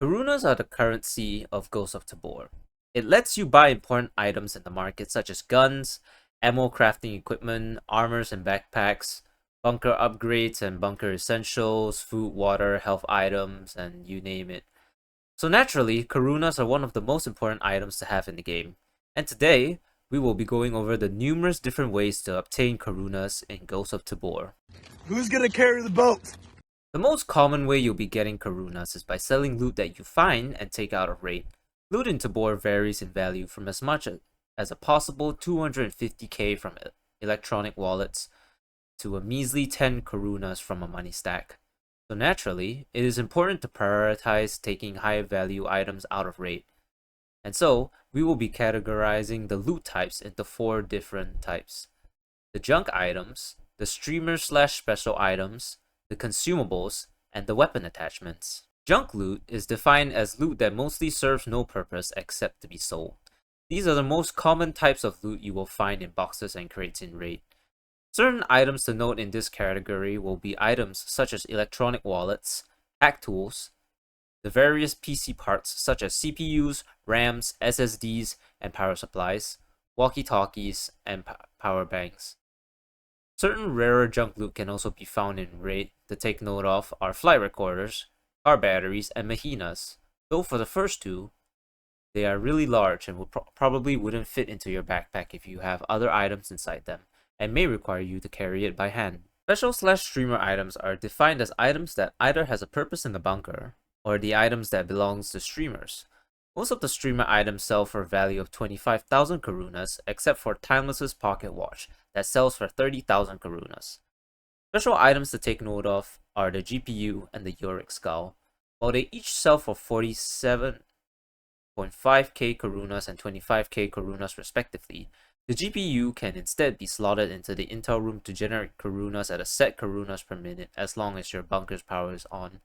Karunas are the currency of Ghost of Tabor. It lets you buy important items in the market such as guns, ammo crafting equipment, armors and backpacks, bunker upgrades and bunker essentials, food, water, health items, and you name it. So naturally, Karunas are one of the most important items to have in the game. And today, we will be going over the numerous different ways to obtain Karunas in Ghost of Tabor. Who's gonna carry the boat? The most common way you'll be getting Karunas is by selling loot that you find and take out of raid. Loot in Tabor varies in value from as much as a possible 250k from electronic wallets to a measly 10 Karunas from a money stack. So naturally, it is important to prioritize taking high value items out of raid. And so, we will be categorizing the loot types into 4 different types. The junk items, the streamer/special items, the consumables, and the weapon attachments. Junk loot is defined as loot that mostly serves no purpose except to be sold. These are the most common types of loot you will find in boxes and crates in raid. Certain items to note in this category will be items such as electronic wallets, hack tools, the various PC parts such as CPUs, RAMs, SSDs, and power supplies, walkie-talkies, and power banks. Certain rarer junk loot can also be found in raid. To take note of are flight recorders, car batteries, and mahinas. Though for the first two, they are really large and will probably wouldn't fit into your backpack if you have other items inside them, and may require you to carry it by hand. Special/streamer items are defined as items that either has a purpose in the bunker, or the items that belongs to streamers. Most of the streamer items sell for a value of 25,000 Karunas, except for Timeless's pocket watch, that sells for 30,000 Karunas. Special items to take note of are the GPU and the Yorick skull. While they each sell for 47.5k Karunas and 25k Karunas respectively, the GPU can instead be slotted into the intel room to generate Karunas at a set Karunas per minute as long as your bunker's power is on.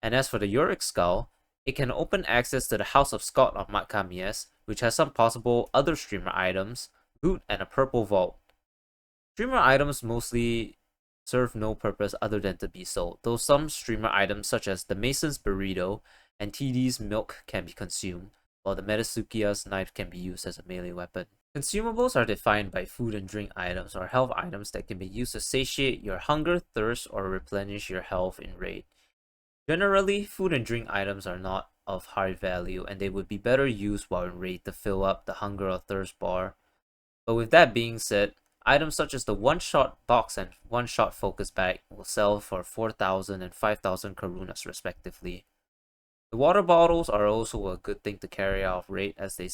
And as for the Yorick skull, it can open access to the House of Scott on Matkamies, which has some possible other streamer items, loot, and a purple vault. Streamer items mostly serve no purpose other than to be sold, though some streamer items such as the Mason's Burrito and TD's Milk can be consumed, while the Metasukiya's knife can be used as a melee weapon. Consumables are defined by food and drink items or health items that can be used to satiate your hunger, thirst, or replenish your health in raid. Generally, food and drink items are not of high value and they would be better used while in raid to fill up the hunger or thirst bar. But with that being said, items such as the one-shot box and one-shot focus bag will sell for 4,000 and 5,000 Karunas respectively. The water bottles are also a good thing to carry out of raid as they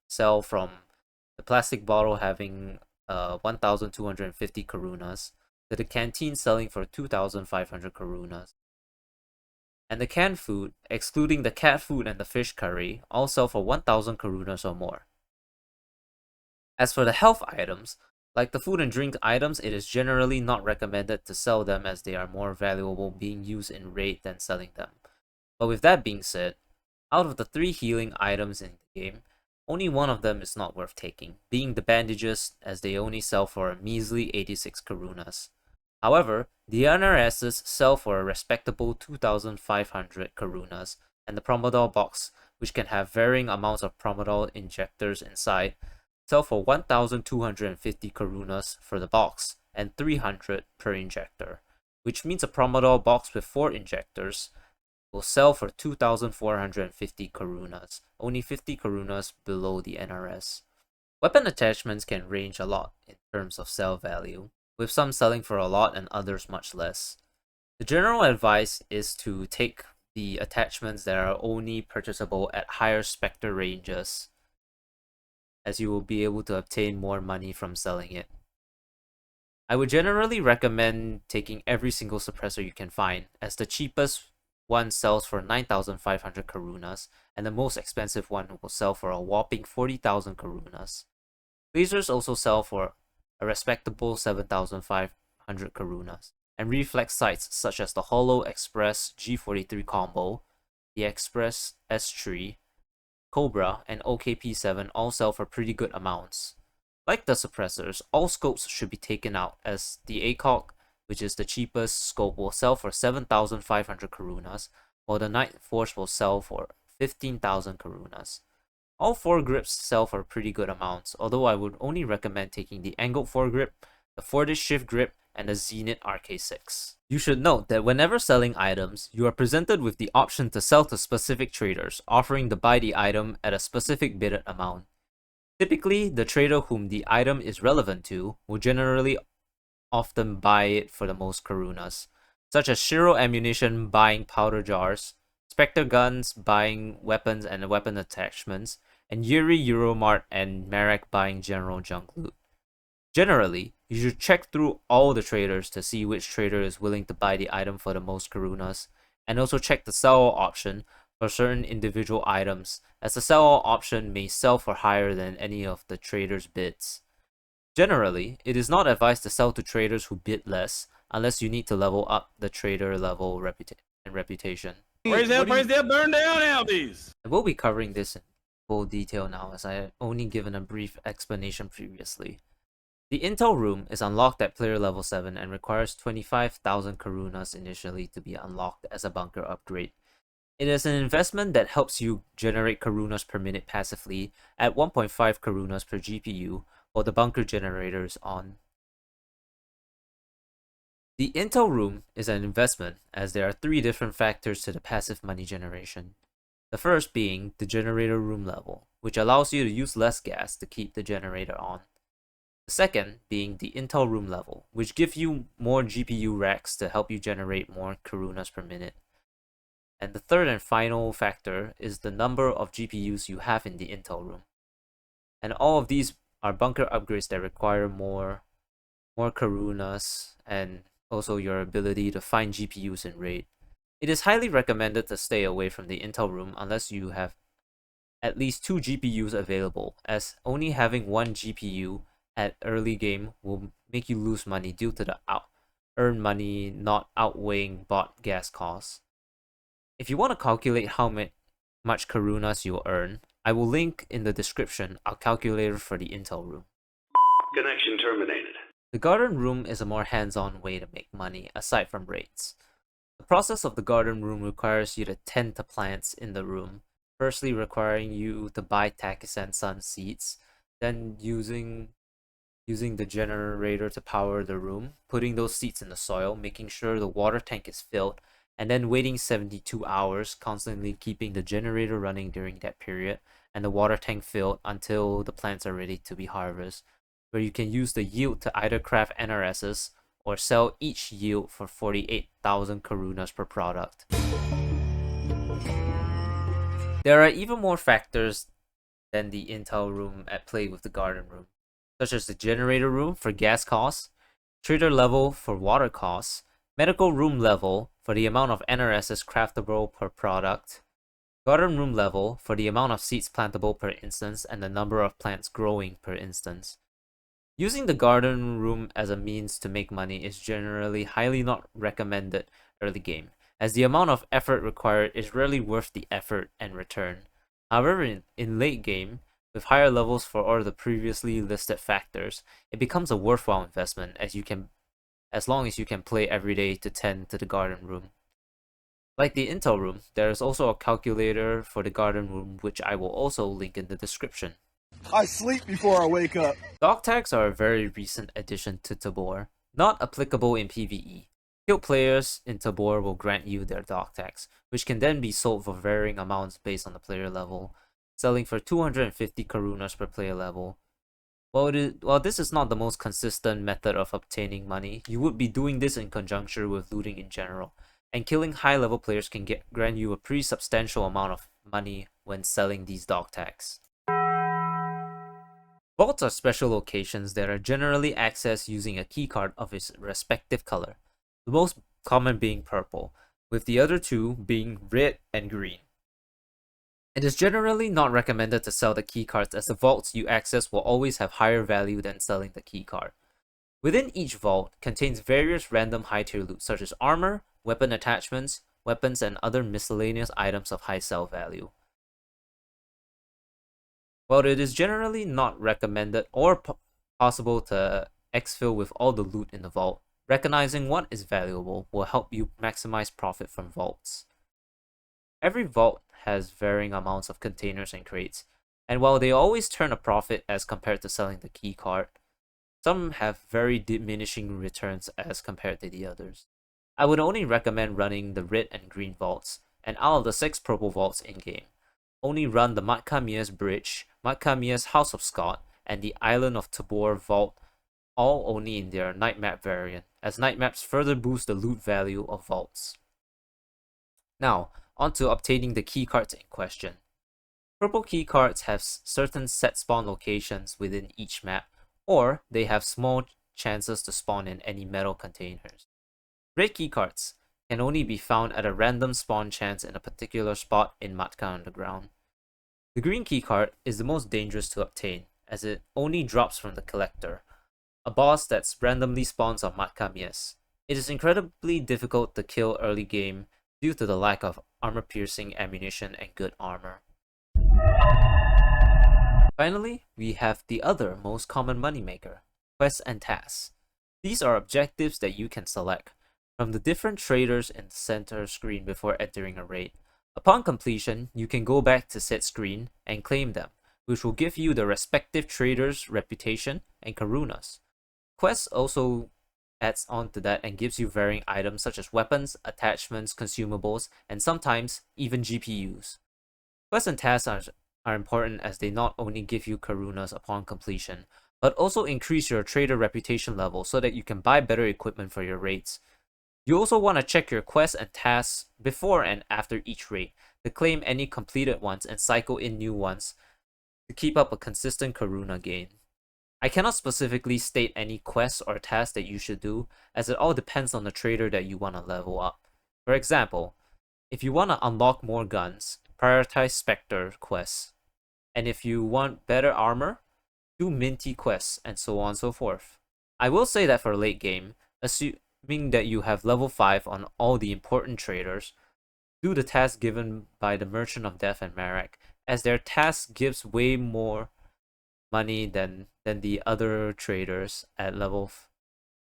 sell from the plastic bottle having 1,250 Karunas to the canteen selling for 2,500 Karunas. And the canned food, excluding the cat food and the fish curry, all sell for 1,000 Karunas or more. As for the health items, like the food and drink items, it is generally not recommended to sell them as they are more valuable being used in raid than selling them. But with that being said, out of the 3 healing items in the game, only one of them is not worth taking, being the bandages as they only sell for a measly 86 Karunas. However, the NRSs sell for a respectable 2,500 Karunas, and the Promodol box, which can have varying amounts of Promodol injectors inside, sell for 1,250 Karunas for the box, and 300 per injector, which means a Promodol box with 4 injectors will sell for 2,450 Karunas, only 50 Karunas below the NRS. Weapon attachments can range a lot in terms of sell value, with some selling for a lot and others much less. The general advice is to take the attachments that are only purchasable at higher specter ranges, as you will be able to obtain more money from selling it. I would generally recommend taking every single suppressor you can find, as the cheapest one sells for 9,500 Karunas, and the most expensive one will sell for a whopping 40,000 Karunas. Lasers also sell for a respectable 7,500 Karunas, and reflex sights such as the Holo Express G43 combo, the Express S3, Cobra, and OKP7 all sell for pretty good amounts. Like the suppressors, all scopes should be taken out, as the ACOG, which is the cheapest scope, will sell for 7,500 Karunas, while the Night Force will sell for 15,000 karunas. All 4 grips sell for pretty good amounts, although I would only recommend taking the angled foregrip, the Fortis shift grip, and the Zenith RK6. You should note that whenever selling items, you are presented with the option to sell to specific traders, offering to buy the item at a specific bidded amount. Typically, the trader whom the item is relevant to will generally often buy it for the most karunas, such as Shiro Ammunition buying powder jars, Spectre Guns buying weapons and weapon attachments, and Yuri Euromart and Marak buying general junk loot. Generally, you should check through all the traders to see which trader is willing to buy the item for the most karunas, and also check the sell option for certain individual items, as the sell option may sell for higher than any of the traders' bids. Generally, it is not advised to sell to traders who bid less, unless you need to level up the trader level and reputation. Praise that, burn down Aldi's! I will be covering this in full detail now, as I have only given a brief explanation previously. The Intel Room is unlocked at player level 7 and requires 25,000 karunas initially to be unlocked as a bunker upgrade. It is an investment that helps you generate karunas per minute passively at 1.5 karunas per GPU while the bunker generator is on. The Intel Room is an investment as there are 3 different factors to the passive money generation. The first being the generator room level, which allows you to use less gas to keep the generator on. The second being the Intel Room level, which gives you more GPU racks to help you generate more karunas per minute. And the third and final factor is the number of GPUs you have in the Intel Room. And all of these are bunker upgrades that require more karunas and also your ability to find GPUs in raid. It is highly recommended to stay away from the Intel Room unless you have at least 2 GPUs available, as only having 1 GPU at early game will make you lose money due to the earn money not outweighing bought gas costs. If you want to calculate how much karunas you'll earn, I will link in the description a calculator for the Intel Room. Connection terminated. The Garden Room is a more hands-on way to make money aside from raids. The process of the Garden Room requires you to tend to plants in the room, firstly requiring you to buy Takisan Sun seeds, then using the generator to power the room, putting those seeds in the soil, making sure the water tank is filled, and then waiting 72 hours, constantly keeping the generator running during that period, and the water tank filled until the plants are ready to be harvested, where you can use the yield to either craft NRSs or sell each yield for 48,000 karunas per product. There are even more factors than the Intel Room at play with the Garden Room, such as the generator room for gas costs, trader level for water costs, medical room level for the amount of NRSs craftable per product, garden room level for the amount of seeds plantable per instance and the number of plants growing per instance. Using the garden room as a means to make money is generally highly not recommended early game, as the amount of effort required is rarely worth the effort and return. However, in late game, with higher levels for all the previously listed factors, it becomes a worthwhile investment as long as you can play every day to tend to the garden room. Like the Intel Room, there is also a calculator for the garden room, which I will also link in the description. I sleep before I wake up. Dog tags are a very recent addition to Tabor, not applicable in PvE. Skilled players in Tabor will grant you their dog tags, which can then be sold for varying amounts based on the player level, selling for 250 karunas per player level. While this is not the most consistent method of obtaining money, you would be doing this in conjunction with looting in general, and killing high-level players can grant you a pretty substantial amount of money when selling these dog tags. Vaults are special locations that are generally accessed using a keycard of its respective color, the most common being purple, with the other two being red and green. It is generally not recommended to sell the keycards, as the vaults you access will always have higher value than selling the keycard. Within each vault contains various random high tier loot such as armor, weapon attachments, weapons, and other miscellaneous items of high sell value. While it is generally not recommended or possible to exfil with all the loot in the vault, recognizing what is valuable will help you maximize profit from vaults. Every vault has varying amounts of containers and crates, and while they always turn a profit as compared to selling the key card, some have very diminishing returns as compared to the others. I would only recommend running the red and green vaults, and out of the 6 purple vaults in-game, only run the Matkamiya's Bridge, Matkamiya's House of Scott, and the Island of Tabor vault, all only in their night map variant, as night maps further boost the loot value of vaults. Now, on to obtaining the key cards in question. Purple key cards have certain set spawn locations within each map, or they have small chances to spawn in any metal containers. Red key cards can only be found at a random spawn chance in a particular spot in Matka Underground. The green key card is the most dangerous to obtain, as it only drops from the Collector, a boss that randomly spawns on Matkamiya's. It is incredibly difficult to kill early game due to the lack of armor-piercing ammunition and good armor. Finally, we have the other most common moneymaker, quests and tasks. These are objectives that you can select from the different traders in the center screen before entering a raid. Upon completion, you can go back to said screen and claim them, which will give you the respective trader's reputation and karunas. Quests also adds on to that and gives you varying items such as weapons, attachments, consumables, and sometimes even GPUs. Quests and tasks are important as they not only give you karunas upon completion, but also increase your trader reputation level so that you can buy better equipment for your raids. You also want to check your quests and tasks before and after each raid to claim any completed ones and cycle in new ones to keep up a consistent karuna gain. I cannot specifically state any quests or tasks that you should do, as it all depends on the trader that you want to level up. For example, if you want to unlock more guns, prioritize Spectre quests. And if you want better armor, do Minty quests, and so on and so forth. I will say that for late game, assuming that you have level 5 on all the important traders, do the task given by the Merchant of Death and Marek, as their task gives way more money than the other traders at level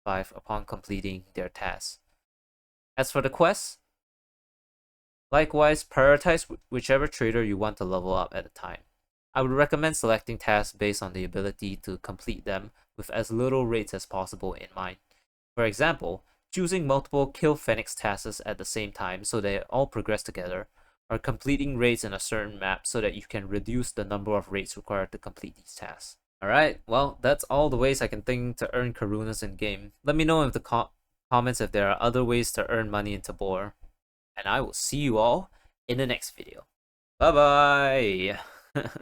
5 upon completing their tasks. As for the quests, likewise prioritize whichever trader you want to level up at a time. I would recommend selecting tasks based on the ability to complete them with as little raids as possible in mind. For example, choosing multiple Kill Phoenix tasks at the same time so they all progress together, or completing raids in a certain map so that you can reduce the number of raids required to complete these tasks. Alright, well, that's all the ways I can think to earn karunas in game. Let me know in the comments if there are other ways to earn money in Tabor, and I will see you all in the next video. Bye bye!